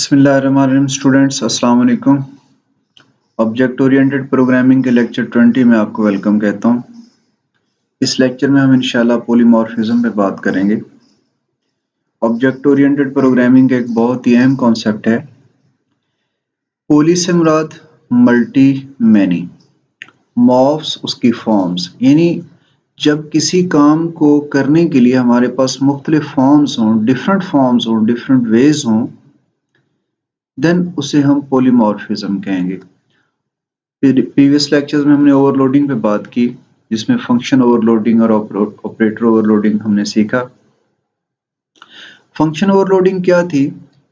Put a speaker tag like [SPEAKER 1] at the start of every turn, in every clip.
[SPEAKER 1] बिस्मिल्लाहिर्रहमानिर्रहीम स्टूडेंट्स अस्सलाम वालेकुम। ऑब्जेक्ट ओरिएंटेड प्रोग्रामिंग के लेक्चर 20 में आपको वेलकम कहता हूँ। इस लेक्चर में हम इंशाल्लाह पॉलीमॉर्फिज्म पे बात करेंगे। ऑब्जेक्ट ओरिएंटेड प्रोग्रामिंग का एक बहुत ही अहम कॉन्सेप्ट है। पॉली से मुराद मल्टी, मैनी, मॉर्फ्स उसकी फॉर्म्स, यानी जब किसी काम को करने के लिए हमारे पास मुख्तलिफ फॉर्म्स हों, डिफरेंट वेज हों, देन उसे हम पॉलीमॉर्फिज्म कहेंगे। प्रीवियस लेक्चर्स में हमने ओवरलोडिंग पे बात की, जिसमें फंक्शन ओवरलोडिंग और ऑपरेटर ओवरलोडिंग हमने सीखा। फंक्शन ओवरलोडिंग क्या थी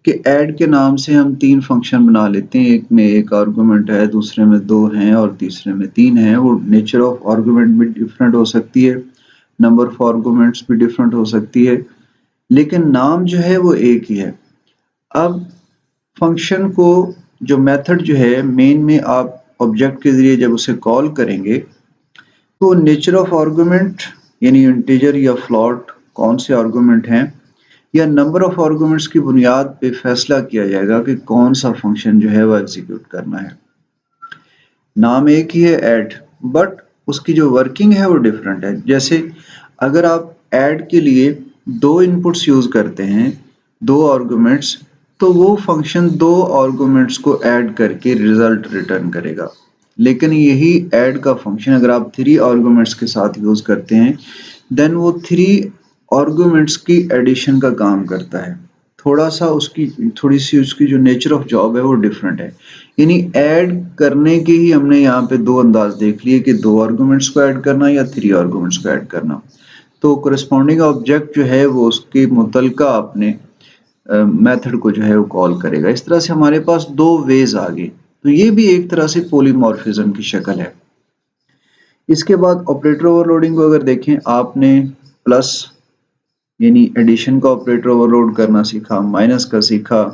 [SPEAKER 1] कि ऐड के नाम से हम तीन फंक्शन बना लेते हैं। एक में एक आर्गुमेंट है, दूसरे में दो हैं और तीसरे में तीन हैं। वो नेचर ऑफ आर्गुमेंट भी डिफरेंट हो सकती है, नंबर ऑफ आर्गुमेंट्स भी डिफरेंट हो सकती है, लेकिन नाम जो है वो एक ही है। अब फंक्शन को जो मेथड जो है मेन में आप ऑब्जेक्ट के जरिए जब उसे कॉल करेंगे तो नेचर ऑफ आर्गुमेंट यानी इंटीजर या फ्लोट कौन से आर्गुमेंट हैं या नंबर ऑफ आर्गुमेंट्स की बुनियाद पे फैसला किया जाएगा कि कौन सा फंक्शन जो है वो एग्जीक्यूट करना है। नाम एक ही है ऐड, बट उसकी जो वर्किंग है वो डिफरेंट है। जैसे अगर आप ऐड के लिए दो इनपुट्स यूज करते हैं, दो आर्गुमेंट्स, तो वो फंक्शन दो आर्गुमेंट्स को ऐड करके रिजल्ट रिटर्न करेगा। लेकिन यही ऐड का फंक्शन अगर आप थ्री आर्गुमेंट्स के साथ यूज करते हैं, देन वो थ्री आर्गुमेंट्स की एडिशन का काम करता है। थोड़ी सी उसकी जो नेचर ऑफ जॉब है वो डिफरेंट है। यानी ऐड करने के ही हमने यहाँ पे दो अंदाज देख लिए कि दो आर्गुमेंट्स को ऐड करना या थ्री आर्गुमेंट्स को ऐड करना। तो कोरेस्पॉन्डिंग ऑब्जेक्ट जो है वो उसके मुतलका अपने मेथड को जो है वो कॉल करेगा। इस तरह से हमारे पास दो वेज आ गए। तो ये भी एक तरह से पॉलीमॉर्फिज्म की शक्ल है। इसके बाद ऑपरेटर ओवरलोडिंग को अगर देखें, आपने प्लस यानी एडिशन का ऑपरेटर ओवरलोड करना सीखा, माइनस का सीखा,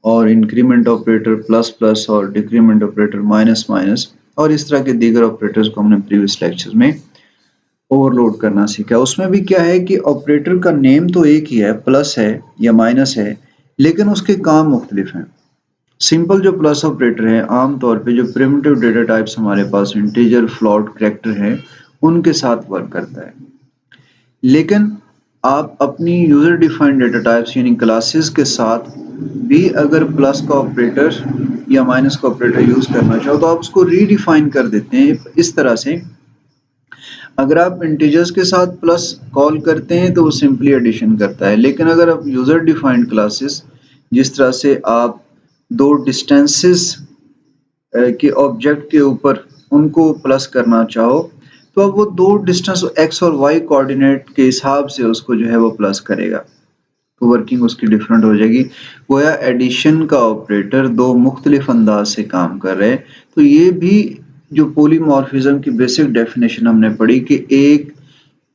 [SPEAKER 1] और इंक्रीमेंट ऑपरेटर प्लस प्लस और डिक्रीमेंट ऑपरेटर माइनस माइनस, और इस तरह के दीगर ऑपरेटर्स को हमने प्रीवियस लेक्चर्स में ओवरलोड करना सीखा। उसमें भी क्या है कि ऑपरेटर का नेम तो एक ही है, प्लस है या माइनस है, लेकिन उसके काम मुख्तलिफ हैं। सिंपल जो प्लस ऑपरेटर है आमतौर पे जो प्रिमिटिव डेटा टाइप्स हमारे पास इंटीजर, फ्लोट, कैरेक्टर हैं, उनके साथ वर्क करता है। लेकिन आप अपनी यूजर डिफाइंड डेटा टाइप्स यानी क्लासेस के साथ भी अगर प्लस का ऑपरेटर या माइनस का ऑपरेटर यूज करना चाहो तो आप उसको रीडिफाइन कर देते हैं इस तरह से। अगर आप इंटीजर्स के साथ प्लस कॉल करते हैं तो वो सिंपली एडिशन करता है, लेकिन अगर आप यूजर डिफाइंड क्लासेस, जिस तरह से आप दो डिस्टेंसेस के ऑब्जेक्ट के ऊपर उनको प्लस करना चाहो, तो अब वो दो डिस्टेंस एक्स और वाई कोऑर्डिनेट के हिसाब से उसको जो है वो प्लस करेगा, तो वर्किंग उसकी डिफरेंट हो जाएगी। गोया एडिशन का ऑपरेटर दो मुख्तलिफ अंदाज से काम कर रहे हैं। तो ये भी जो पॉलीमॉर्फिज्म की बेसिक डेफिनेशन हमने पढ़ी कि एक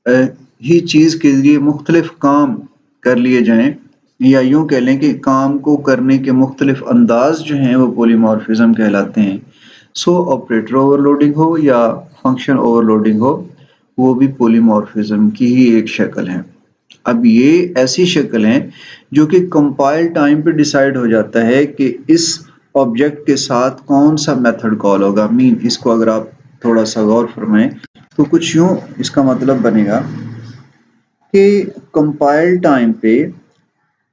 [SPEAKER 1] ही चीज के जरिए मुख्तलिफ काम कर लिए जाएं, या यूं कह लें कि काम को करने के मुख्तलिफ अंदाज जो हैं वो पॉलीमॉर्फिज्म कहलाते हैं। सो ऑपरेटर ओवरलोडिंग हो या फंक्शन ओवरलोडिंग हो, वो भी पॉलीमॉर्फिज्म की ही एक शक्ल है। अब ये ऐसी शक्ल है जो कि कंपाइल टाइम पे डिसाइड हो जाता है कि इस ऑब्जेक्ट के साथ कौन सा मेथड कॉल होगा। मीन इसको अगर आप थोड़ा सा गौर फरमाएं तो कुछ यूं इसका मतलब बनेगा कि कंपाइल टाइम पे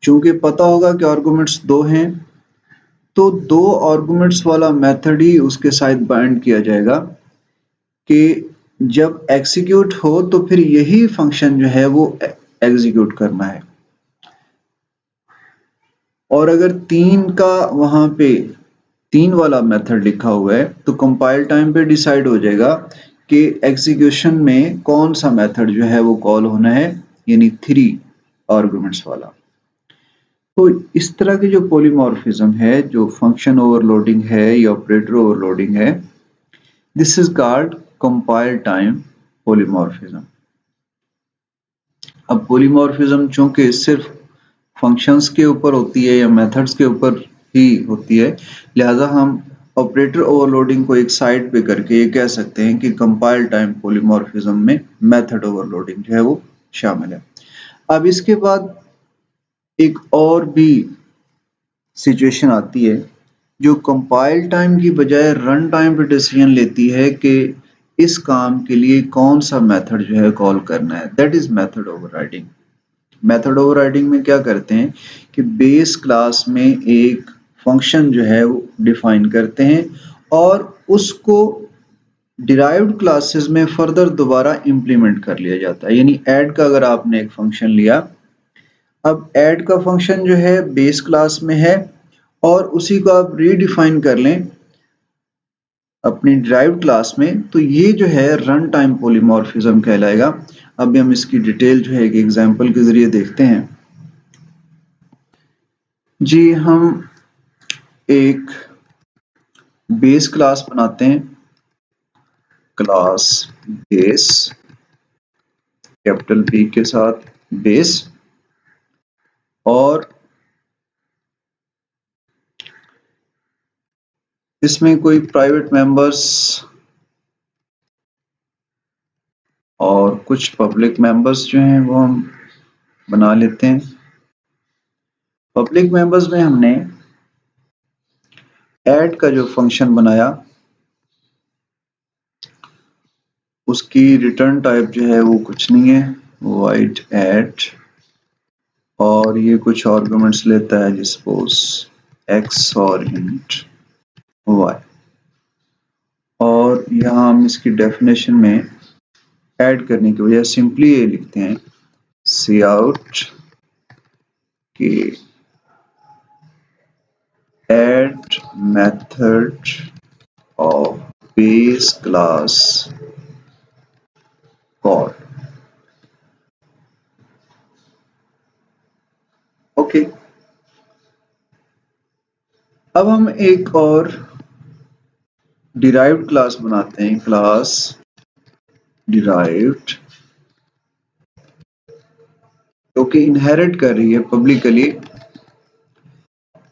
[SPEAKER 1] चूंकि पता होगा कि आर्गुमेंट्स दो हैं, तो दो आर्गुमेंट्स वाला मेथड ही उसके साथ बाइंड किया जाएगा कि जब एग्जीक्यूट हो तो फिर यही फंक्शन जो है वो एग्जीक्यूट करना है। और अगर तीन का वहां पे तीन वाला मेथड लिखा हुआ है तो कंपाइल टाइम पे डिसाइड हो जाएगा कि एग्जीक्यूशन में कौन सा मेथड जो है वो कॉल होना है, यानी थ्री आर्गुमेंट्स वाला। तो इस तरह की जो पॉलीमॉर्फिज्म है, जो फंक्शन ओवरलोडिंग है या ऑपरेटर ओवरलोडिंग है, this is called compile time polymorphism. अब पॉलीमॉर्फिज्म चूंकि सिर्फ फंक्शंस के ऊपर होती है या मेथड्स के ऊपर ही होती है, लिहाजा हम ऑपरेटर ओवरलोडिंग को एक साइड पे करके ये कह सकते हैं कि कंपाइल टाइम पॉलीमॉर्फिज्म में मेथड ओवरलोडिंग जो है वो शामिल है। अब इसके बाद एक और भी सिचुएशन आती है जो कंपाइल टाइम की बजाय रन टाइम पे डिसीजन लेती है कि इस काम के लिए कौन सा मेथड जो है कॉल करना है, that is method overriding. Method overriding में क्या करते हैं कि बेस क्लास में एक फंक्शन जो है वो डिफाइन करते हैं और उसको डिराइव्ड क्लासेस में फर्दर दोबारा इंप्लीमेंट कर लिया जाता है। यानी ऐड का अगर आपने एक फंक्शन लिया, अब ऐड का फंक्शन जो है बेस क्लास में है और उसी को आप रीडिफाइन कर लें अपनी डिराइव्ड क्लास में, तो ये जो है रन टाइम पॉलीमॉर्फिज्म कहलाएगा। अभी हम इसकी डिटेल जो है एक एग्जांपल के जरिए देखते हैं। जी, हम एक बेस क्लास बनाते हैं, क्लास बेस कैपिटल बी के साथ बेस, और इसमें कोई प्राइवेट मेंबर्स और कुछ पब्लिक मेंबर्स जो हैं वो हम बना लेते हैं। पब्लिक मेंबर्स में हमने ऐड का जो फंक्शन बनाया उसकी रिटर्न टाइप जो है वो कुछ नहीं है, वाइड ऐड, और ये कुछ आर्गुमेंट्स लेता है सपोज एक्स और इंट वाई, और यहाँ हम इसकी डेफिनेशन में ऐड करने की वजह सिंपली ये लिखते हैं सी आउट के add method of base class call. Okay, अब हम एक और डिराइव्ड क्लास बनाते हैं, क्लास डिराइव्ड, जो कि इनहेरिट कर रही है पब्लिकली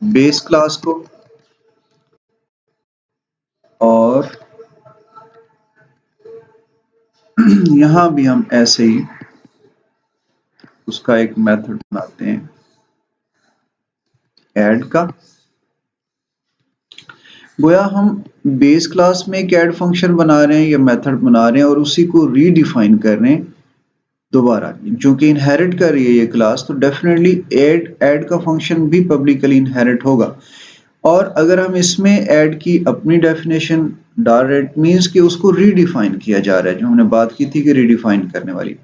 [SPEAKER 1] बेस क्लास को, और यहां भी हम ऐसे ही उसका एक मेथड बनाते हैं ऐड का। गोया हम बेस क्लास में एक ऐड फंक्शन बना रहे हैं या मेथड बना रहे हैं और उसी को रीडिफाइन कर रहे हैं दोबारा, जो कि इनहेरिट कर रही है ये क्लास, तो डेफिनेटली ऐड का फंक्शन भी पब्लिकली इनहेरिट होगा। और अगर हम इसमें ऐड की अपनी डेफिनेशन डाल रहे मीन्स कि उसको रीडिफाइन किया जा रहा है, जो हमने बात की थी कि रीडिफाइन करने वाली,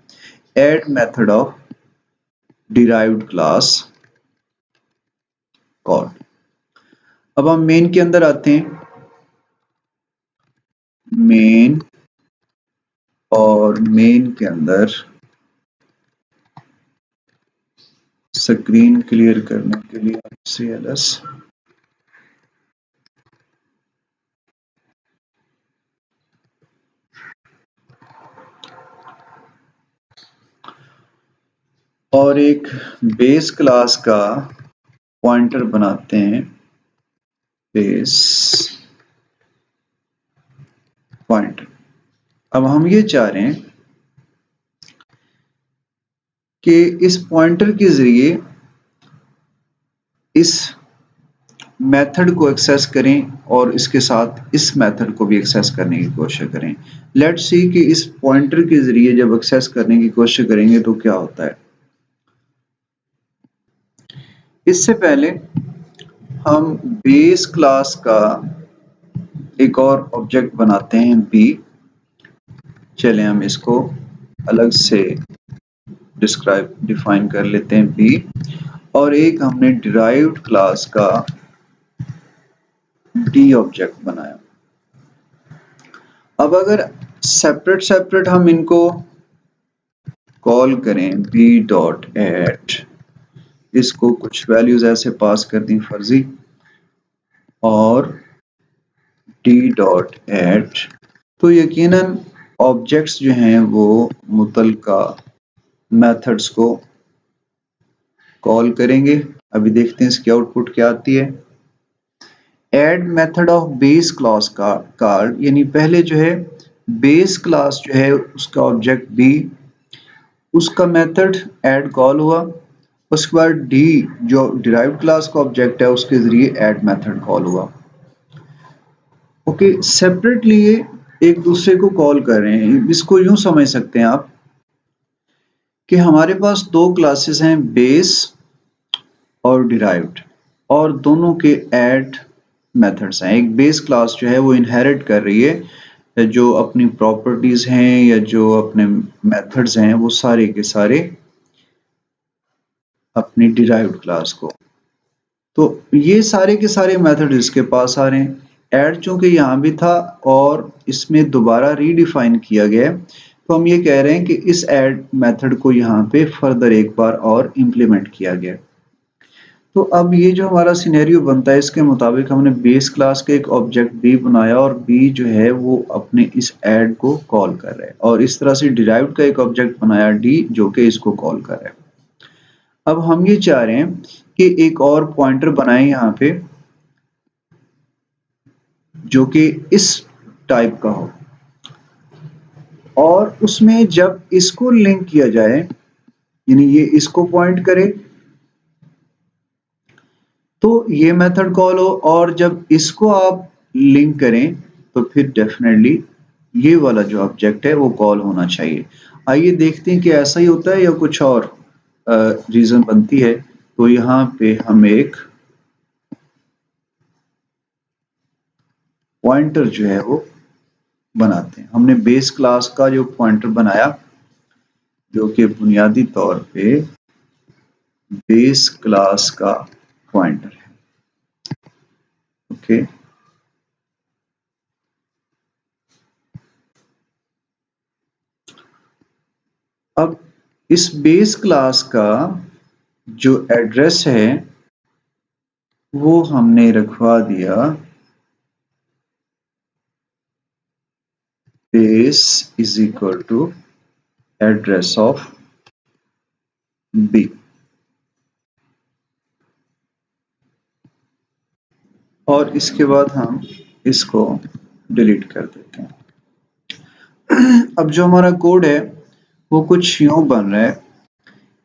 [SPEAKER 1] add method of derived class call. अब हम मेन के अंदर आते हैं, मेन, और मेन के अंदर स्क्रीन क्लियर करने के लिए CLS और एक बेस क्लास का पॉइंटर बनाते हैं, बेस पॉइंटर। अब हम ये चाह रहे हैं कि इस पॉइंटर के जरिए इस मेथड को एक्सेस करें और इसके साथ इस मेथड को भी एक्सेस करने की कोशिश करें। लेट्स सी कि इस पॉइंटर के जरिए जब एक्सेस करने की कोशिश करेंगे तो क्या होता है। इससे पहले हम बेस क्लास का एक और ऑब्जेक्ट बनाते हैं बी। चले हम इसको अलग से डिफाइन कर लेते हैं बी, और एक हमने डिराइव्ड क्लास का डी ऑब्जेक्ट बनाया। अब अगर सेपरेट हम इनको कॉल करें बी डॉट एड, इसको कुछ वैल्यूज ऐसे पास कर दी फर्जी, और डी डॉट एड, तो यकीनन ऑब्जेक्ट्स जो हैं वो मुतलका मेथड्स को कॉल करेंगे। अभी देखते हैं इसकी आउटपुट क्या आती है। Add method of base class का कार्ड, यानी पहले जो है बेस क्लास जो है उसका ऑब्जेक्ट बी, उसका मेथड ऐड कॉल हुआ उसके बाद डी जो डिराइव्ड क्लास का ऑब्जेक्ट है उसके जरिए ऐड मेथड कॉल हुआ। ओके, सेपरेटली ये एक दूसरे को कॉल कर रहे हैं। इसको यूं समझ सकते हैं आप कि हमारे पास दो क्लासेस हैं, बेस और डिराइव्ड, और दोनों के ऐड मेथड्स हैं। एक बेस क्लास जो है वो इनहेरिट कर रही है जो अपनी प्रॉपर्टीज हैं या जो अपने मेथड्स हैं वो सारे के सारे अपनी डिराइव्ड क्लास को। तो ये सारे के सारे मेथड इसके पास आ रहे हैं। ऐड चूंकि यहाँ भी था और इसमें दोबारा रीडिफाइन किया गया है, तो हम ये कह रहे हैं कि इस ऐड मेथड को यहाँ पे फर्दर एक बार और इम्प्लीमेंट किया गया। तो अब ये जो हमारा सिनेरियो बनता है इसके मुताबिक हमने बेस क्लास का एक ऑब्जेक्ट बी बनाया और बी जो है वो अपने इस ऐड को कॉल कर रहा है, और इस तरह से डिराइव्ड का एक ऑब्जेक्ट बनाया डी जो कि इसको कॉल कर रहा है। अब हम ये चाह रहे हैं कि एक और पॉइंटर बनाए यहाँ पे जो कि इस टाइप का हो, और उसमें जब इसको लिंक किया जाए यानी ये इसको पॉइंट करे तो ये मेथड कॉल हो, और जब इसको आप लिंक करें तो फिर डेफिनेटली ये वाला जो ऑब्जेक्ट है वो कॉल होना चाहिए। आइए देखते हैं कि ऐसा ही होता है या कुछ और रीजन बनती है। तो यहाँ पे हम एक पॉइंटर जो है वो बनाते हैं। हमने बेस क्लास का जो पॉइंटर बनाया जो कि बुनियादी तौर पे बेस क्लास का पॉइंटर है। ओके, अब इस बेस क्लास का जो एड्रेस है वो हमने रखवा दिया base is equal to address of B, और इसके बाद हम इसको डिलीट कर देते हैं। अब जो हमारा कोड है वो कुछ यूं बन रहा है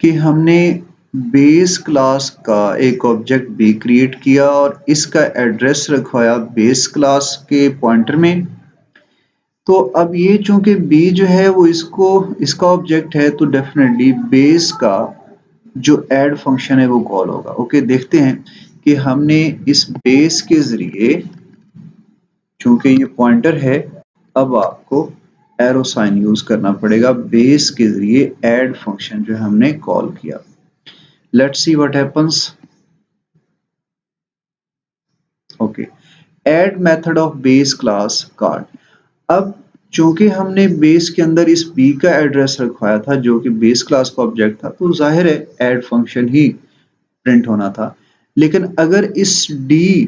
[SPEAKER 1] कि हमने बेस क्लास का एक ऑब्जेक्ट बी क्रिएट किया और इसका एड्रेस रखवाया बेस क्लास के पॉइंटर में। तो अब ये चूंकि बी जो है वो इसका ऑब्जेक्ट है तो डेफिनेटली बेस का जो ऐड फंक्शन है वो कॉल होगा। ओके, देखते हैं कि हमने इस बेस के जरिए, चूंकि ये पॉइंटर है, अब आपको एरो साइन यूज करना पड़ेगा। बेस के जरिए ऐड फंक्शन जो हमने कॉल किया। Let's see what happens. Okay, add method of base class card. अब चूंकि हमने बेस के अंदर इस बी का एड्रेस रखवाया था जो कि बेस क्लास का ऑब्जेक्ट था, तो जाहिर है ऐड फंक्शन ही प्रिंट होना था। लेकिन अगर इस डी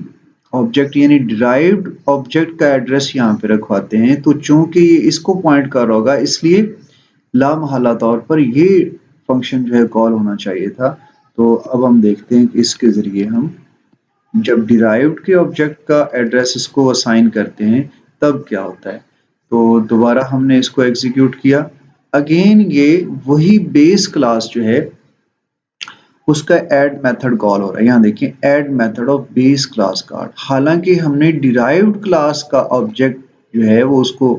[SPEAKER 1] ऑब्जेक्ट यानी डिराइव्ड ऑब्जेक्ट का एड्रेस यहाँ पे रखवाते हैं तो चूंकि ये इसको पॉइंट कर रहा होगा इसलिए लामहला तौर पर ये फंक्शन जो है कॉल होना चाहिए था। तो अब हम देखते हैं कि इसके जरिए हम जब डिराइव्ड के ऑब्जेक्ट का एड्रेस इसको असाइन करते हैं तब क्या होता है। तो दोबारा हमने इसको एग्जीक्यूट किया। अगेन ये वही बेस क्लास जो है उसका ऐड मेथड कॉल हो रहा है। यहाँ देखिए add method of base class card, हालांकि हमने डिराइव्ड क्लास का ऑब्जेक्ट जो है वो उसको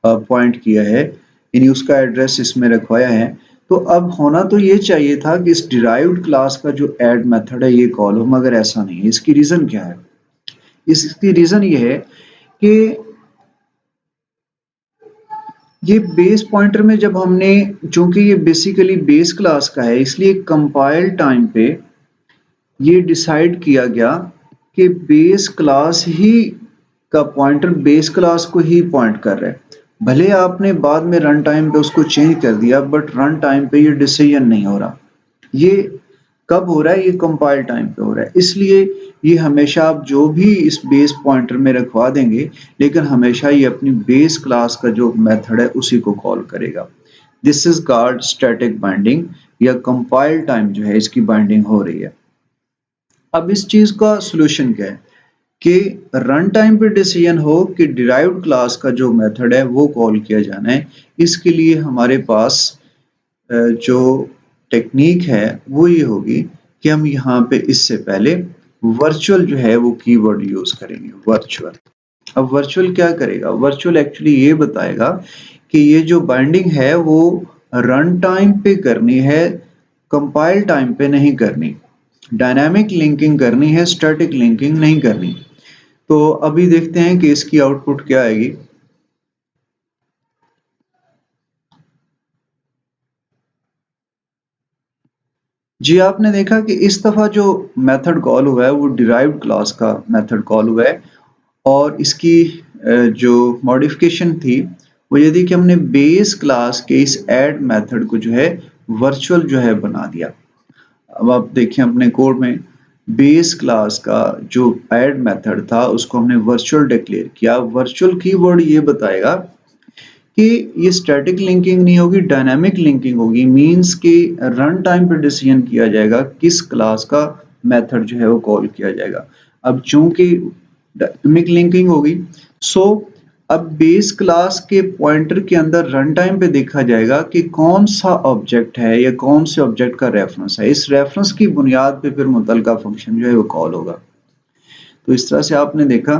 [SPEAKER 1] पॉइंट किया है यानी उसका एड्रेस इसमें रखवाया है। तो अब होना तो ये चाहिए था कि इस डिराइव्ड क्लास का जो ऐड मेथड है ये कॉल हो, मगर ऐसा नहीं है। इसकी रीजन क्या है? इसकी रीजन ये है कि ये बेस पॉइंटर में जब हमने, चूंकि ये बेसिकली बेस क्लास का है इसलिए कंपाइल टाइम पे ये डिसाइड किया गया कि बेस क्लास ही का पॉइंटर बेस क्लास को ही पॉइंट कर रहा है। भले आपने बाद में रन टाइम पे उसको चेंज कर दिया बट रन टाइम पे ये डिसीजन नहीं हो रहा। ये कब हो रहा है? ये कंपाइल टाइम पे हो रहा है। इसलिए ये हमेशा आप जो भी इस बेस पॉइंटर में रखवा देंगे लेकिन हमेशा ये अपनी बेस क्लास का जो मेथड है उसी को कॉल करेगा। This is called static binding, या कंपाइल टाइम जो है इसकी बाइंडिंग हो रही है। अब इस चीज का सॉल्यूशन क्या है कि रन टाइम पे डिसीजन हो कि डिराइव्ड क्लास का जो मेथड है वो कॉल किया जाना है। इसके लिए हमारे पास जो टेक्निक है वो ये होगी कि हम यहाँ पे इससे पहले वर्चुअल जो है वो कीवर्ड यूज करेंगे। वर्चुअल, अब वर्चुअल क्या करेगा? वर्चुअल एक्चुअली ये बताएगा कि ये जो बाइंडिंग है वो रन टाइम पे करनी है, कंपाइल टाइम पे नहीं करनी। डायनामिक लिंकिंग करनी है, स्टैटिक लिंकिंग नहीं करनी। तो अभी देखते हैं कि इसकी आउटपुट क्या आएगी। जी, आपने देखा कि इस दफा जो मेथड कॉल हुआ है वो डिराइव्ड क्लास का मेथड कॉल हुआ है और इसकी जो मॉडिफिकेशन थी वो ये थी कि हमने बेस क्लास के इस ऐड मेथड को जो है वर्चुअल जो है बना दिया। अब आप देखें अपने कोड में बेस क्लास का जो ऐड मेथड था उसको हमने वर्चुअल डिक्लेयर किया। वर्चुअल कीवर्ड ये बताएगा कि ये स्टैटिक लिंकिंग नहीं होगी, डायनामिक लिंकिंग होगी। मींस कि रन टाइम पे डिसीजन किया जाएगा किस क्लास का मेथड जो है वो कॉल किया जाएगा। अब चूंकि डायनामिक लिंकिंग होगी सो अब बेस क्लास के पॉइंटर के अंदर रन टाइम पे देखा जाएगा कि कौन सा ऑब्जेक्ट है या कौन से ऑब्जेक्ट का रेफरेंस है। इस रेफरेंस की बुनियाद पे फिर मुतलका फंक्शन जो है वो कॉल होगा। तो इस तरह से आपने देखा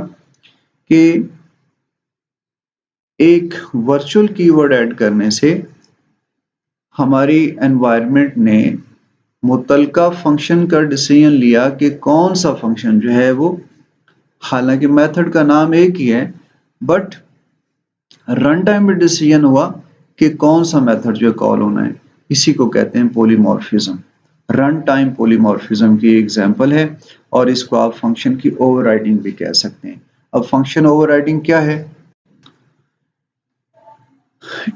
[SPEAKER 1] कि एक वर्चुअल कीवर्ड ऐड करने से हमारी एनवायरनमेंट ने मुतलका फंक्शन का डिसीजन लिया कि कौन सा फंक्शन जो है वो, हालांकि मेथड का नाम एक ही है बट रन टाइम में डिसीजन हुआ कि कौन सा मेथड जो कॉल होना है। इसी को कहते हैं पॉलीमॉर्फिज्म। रन टाइम पॉलीमॉर्फिज्म की एग्जांपल है और इसको आप फंक्शन की ओवरराइडिंग भी कह सकते हैं। अब फंक्शन ओवरराइडिंग क्या है?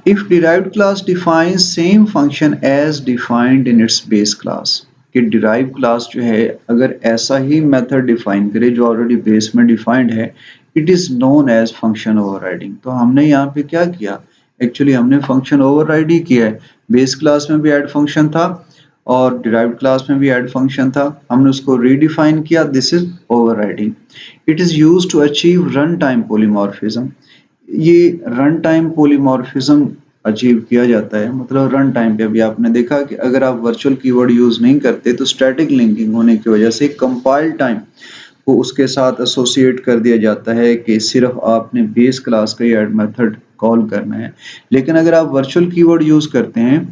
[SPEAKER 1] If derived class defines same function as defined in its base class, कि derived class जो है अगर ऐसा ही मेथड डिफाइन करे जो ऑलरेडी बेस में डिफाइंड है, it is known as function overriding. तो हमने यहाँ पे क्या किया? एक्चुअली हमने फंक्शन ओवरराइड ही किया है। बेस क्लास में भी ऐड फंक्शन था और डिराइव्ड क्लास में भी ऐड फंक्शन था, हमने उसको रीडिफाइन किया। This is overriding. It is used to achieve run time polymorphism. ये रन टाइम पॉलीमॉर्फिज्म अचीव किया जाता है, मतलब रन टाइम पे। अभी आपने देखा कि अगर आप वर्चुअल कीवर्ड यूज नहीं करते तो स्टैटिक लिंकिंग होने की वजह से कंपाइल टाइम को उसके साथ एसोसिएट कर दिया जाता है कि सिर्फ आपने बेस क्लास का ऐड मेथड कॉल करना है। लेकिन अगर आप वर्चुअल कीवर्ड यूज करते हैं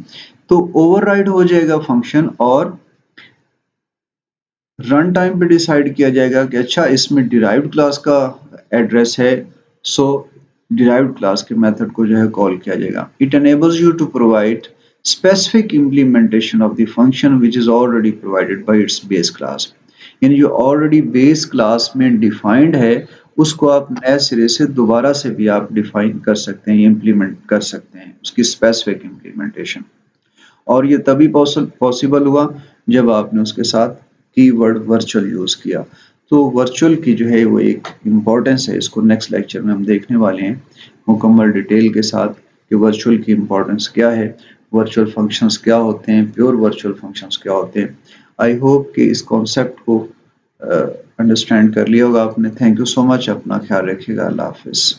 [SPEAKER 1] तो ओवरराइड हो जाएगा फंक्शन और रन टाइम पे डिसाइड किया जाएगा कि अच्छा इसमें डिराइव्ड क्लास का एड्रेस है, सो डिराइव्ड क्लास के मेथड को जो है कॉल किया जाएगा। It enables you to provide specific implementation of the function which is already provided by its base class। यानी जो ऑलरेडी बेस क्लास में डिफाइंड है उसको आप नए सिरे से दोबारा से भी आप डिफाइन कर सकते हैं, इम्प्लीमेंट कर सकते हैं उसकी स्पेसिफिक इम्प्लीमेंटेशन। और ये तभी पॉसिबल हुआ जब आपने उसके साथ कीवर्ड वर्चुअल यूज किया। तो वर्चुअल की जो है वो एक इम्पोर्टेंस है, इसको नेक्स्ट लेक्चर में हम देखने वाले हैं मुकम्मल डिटेल के साथ कि वर्चुअल की इम्पोर्टेंस क्या है, वर्चुअल फंक्शंस क्या होते हैं, प्योर वर्चुअल फंक्शंस क्या होते हैं। आई होप कि इस कॉन्सेप्ट को अंडरस्टैंड कर लिया होगा आपने। थैंक यू सो मच, अपना ख्याल रखिएगा। अल्लाह हाफिज़।